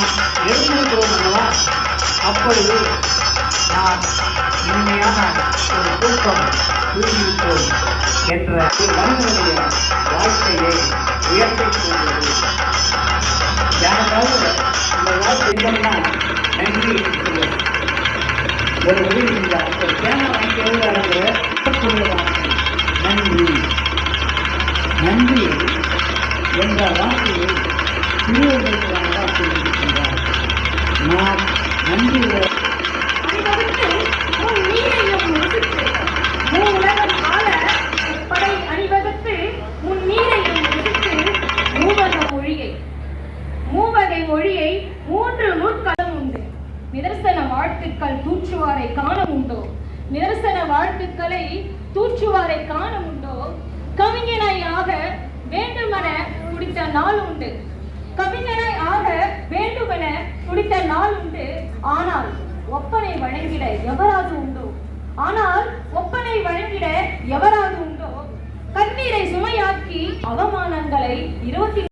நாம் எழுந்திருக்கிறோம் அல்லவா, அப்பொழுது நாம் இனிமையான ஒரு தூக்கம் தூங்கிவிட்டோம் என்ற மனிதனுடைய வாழ்க்கையை உயர்த்தக் கூறுகிறது. யாராவது இந்த வாழ்க்கை இல்லைன்னா நன்றி சொல்லுவோம். ஒரு உதவி செஞ்சார் ஒரு தேன வாங்கிய நன்றி நன்றி என்ற வார்த்தையை திருவள்ளுவராக சொல்லியிருக்கின்றார். நாம் நன்றி மூவகை மொழியை 3 நூற்களும் உண்டு. நிதர்சன வாழ்த்துக்கள் தூற்றுவாரை காண உண்டோ? நிதர்சன வாழ்த்துக்களை தூற்றுவாரை காண உண்டோ? கவிஞனாய் ஆக வேண்டுமென துடித்த நாள் உண்டு. கவிஞனாய் ஆக வேண்டுமென துடித்த நாள் உண்டு. ஆனால் ஒப்பனை வழங்கிட எவராது உண்டோ? ஆனால் ஒப்பனை வழங்கிட எவராது உண்டோ? கண்ணீரை சுமையாக்கி அவமானங்களை 20